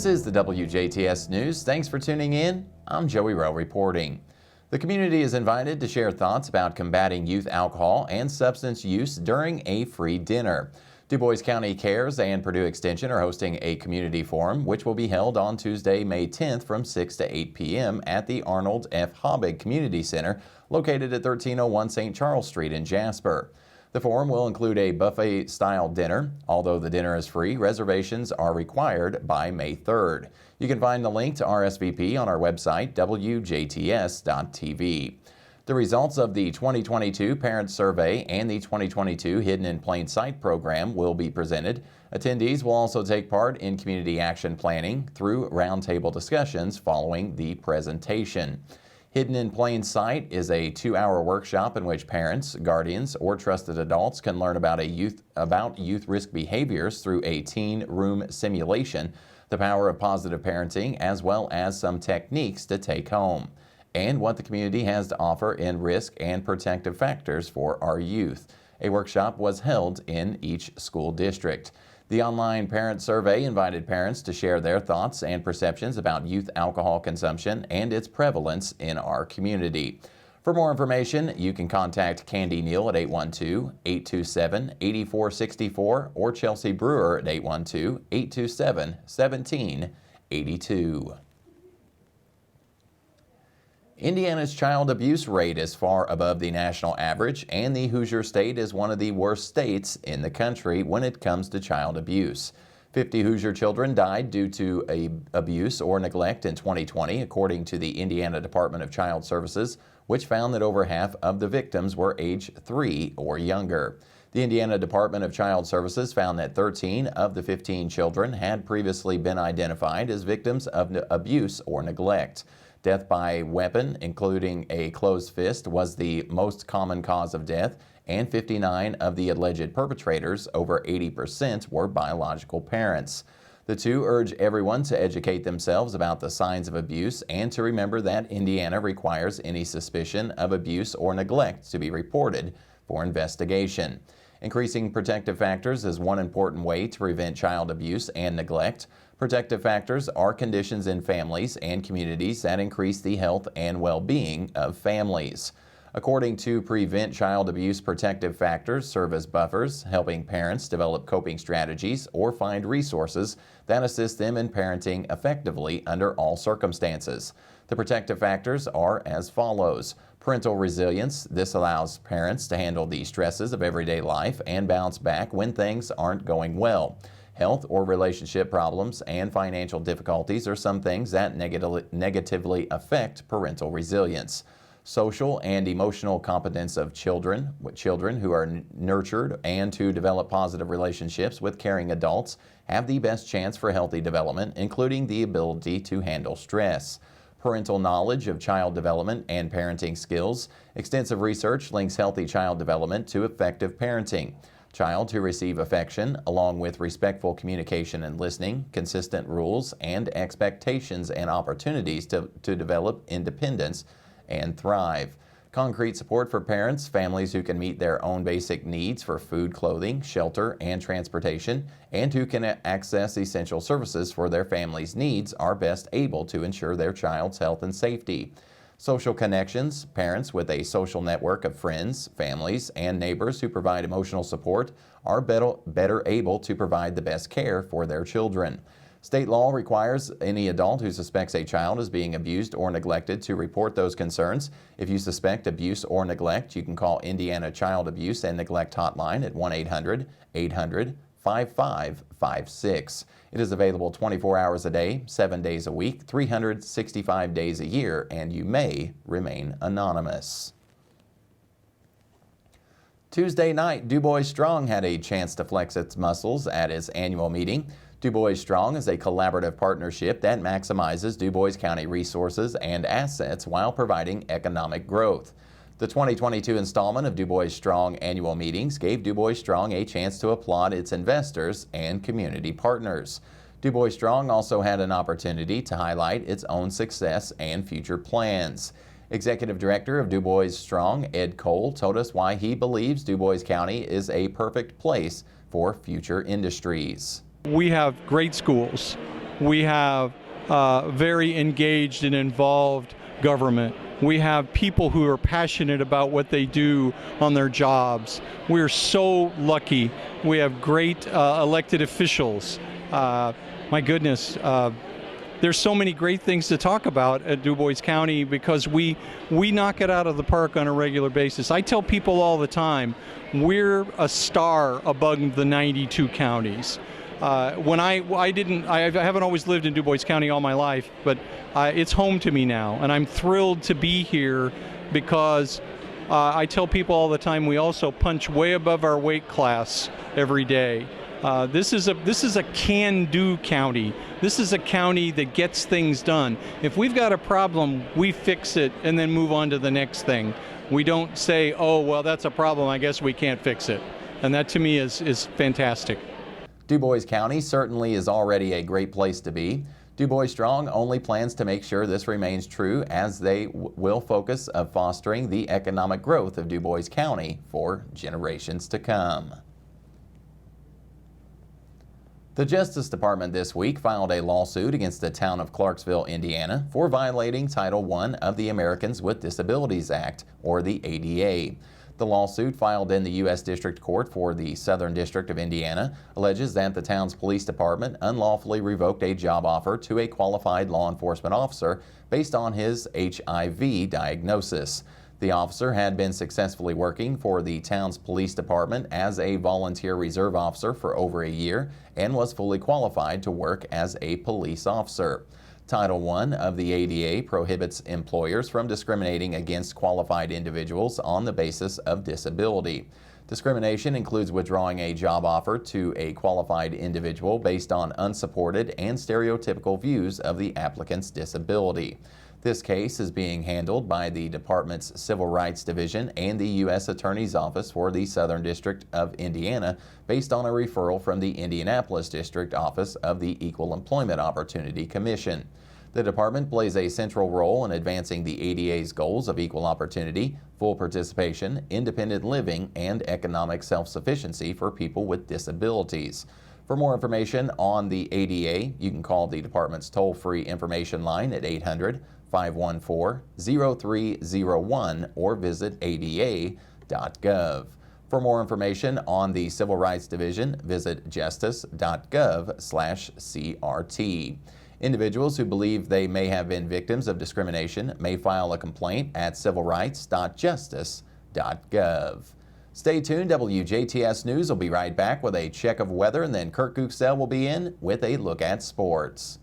This is the WJTS News. Thanks for tuning in. I'm Joey Rehl reporting. The community is invited to share thoughts about combating youth alcohol and substance use during a free dinner. Dubois County Cares and Purdue Extension are hosting a community forum, which will be held on Tuesday, May 10th from 6 to 8 p.m. at the Arnold F. Habig Community Center, located at 1301 St. Charles Street in Jasper. The forum will include a buffet-style dinner. Although the dinner is free, reservations are required by May 3rd. You can find the link to RSVP on our website, WJTS.tv. The results of the 2022 Parent Survey and the 2022 Hidden in Plain Sight program will be presented. Attendees will also take part in community action planning through roundtable discussions following the presentation. Hidden in Plain Sight is a 2-hour workshop in which parents, guardians, or trusted adults can learn about youth risk behaviors through a teen room simulation, the power of positive parenting, as well as some techniques to take home, and what the community has to offer in risk and protective factors for our youth. A workshop was held in each school district. The online parent survey invited parents to share their thoughts and perceptions about youth alcohol consumption and its prevalence in our community. For more information, you can contact Candy Neal at 812-827-8464 or Chelsea Brewer at 812-827-1782. Indiana's child abuse rate is far above the national average, and the Hoosier State is one of the worst states in the country when it comes to child abuse. 50 Hoosier children died due to abuse or neglect in 2020, according to the Indiana Department of Child Services, which found that over half of the victims were age 3 or younger. The Indiana Department of Child Services found that 13 of the 15 children had previously been identified as victims of abuse or neglect. Death by weapon, including a closed fist, was the most common cause of death, and 59 of the alleged perpetrators, over 80%, were biological parents. The two urge everyone to educate themselves about the signs of abuse and to remember that Indiana requires any suspicion of abuse or neglect to be reported for investigation. Increasing protective factors is one important way to prevent child abuse and neglect. Protective factors are conditions in families and communities that increase the health and well-being of families. According to Prevent Child Abuse, protective factors serve as buffers, helping parents develop coping strategies or find resources that assist them in parenting effectively under all circumstances. The protective factors are as follows. Parental resilience. This allows parents to handle the stresses of everyday life and bounce back when things aren't going well. Health or relationship problems and financial difficulties are some things that negatively affect parental resilience. Social and emotional competence of children who are nurtured and to develop positive relationships with caring adults have the best chance for healthy development, including the ability to handle stress. Parental knowledge of child development and parenting skills. Extensive research links healthy child development to effective parenting. Child who receive affection, along with respectful communication and listening, consistent rules and expectations and opportunities to develop independence and thrive. Concrete support for parents, families who can meet their own basic needs for food, clothing, shelter, and transportation, and who can access essential services for their family's needs are best able to ensure their child's health and safety. Social connections. Parents with a social network of friends, families, and neighbors who provide emotional support are better able to provide the best care for their children. State law requires any adult who suspects a child is being abused or neglected to report those concerns. If you suspect abuse or neglect, you can call Indiana Child Abuse and Neglect Hotline at 1-800-800-5556. It is available 24 hours a day, 7 days a week, 365 days a year, and you may remain anonymous. Tuesday night, Dubois Strong had a chance to flex its muscles at its annual meeting. Dubois Strong is a collaborative partnership that maximizes Dubois County resources and assets while providing economic growth. The 2022 installment of Dubois Strong annual meetings gave Dubois Strong a chance to applaud its investors and community partners. Dubois Strong also had an opportunity to highlight its own success and future plans. Executive Director of Dubois Strong, Ed Cole, told us why he believes Dubois County is a perfect place for future industries. We have great schools. We have very engaged and involved government. We have people who are passionate about what they do on their jobs. We're so lucky. We have great elected officials. My goodness, there's so many great things to talk about at Dubois County because we knock it out of the park on a regular basis. I tell people all the time, we're a star among the 92 counties. When I haven't always lived in Dubois County all my life, but it's home to me now, and I'm thrilled to be here because I tell people all the time we also punch way above our weight class every day. This is a can-do county. This is a county that gets things done. If we've got a problem, we fix it and then move on to the next thing. We don't say, oh, well, that's a problem, I guess we can't fix it. And that to me is fantastic. Dubois County certainly is already a great place to be. Dubois Strong only plans to make sure this remains true as they will focus on fostering the economic growth of Dubois County for generations to come. The Justice Department this week filed a lawsuit against the town of Clarksville, Indiana, for violating Title I of the Americans with Disabilities Act, or the ADA. The lawsuit, filed in the U.S. District Court for the Southern District of Indiana, alleges that the town's police department unlawfully revoked a job offer to a qualified law enforcement officer based on his HIV diagnosis. The officer had been successfully working for the town's police department as a volunteer reserve officer for over a year and was fully qualified to work as a police officer. Title I of the ADA prohibits employers from discriminating against qualified individuals on the basis of disability. Discrimination includes withdrawing a job offer to a qualified individual based on unsupported and stereotypical views of the applicant's disability. This case is being handled by the Department's Civil Rights Division and the U.S. Attorney's Office for the Southern District of Indiana based on a referral from the Indianapolis District Office of the Equal Employment Opportunity Commission. The department plays a central role in advancing the ADA's goals of equal opportunity, full participation, independent living, and economic self-sufficiency for people with disabilities. For more information on the ADA, you can call the department's toll-free information line at 800-514-0301 or visit ada.gov. For more information on the Civil Rights Division, visit justice.gov/CRT. Individuals who believe they may have been victims of discrimination may file a complaint at civilrights.justice.gov. Stay tuned. WJTS News will be right back with a check of weather, and then Kurt Gooksell will be in with a look at sports.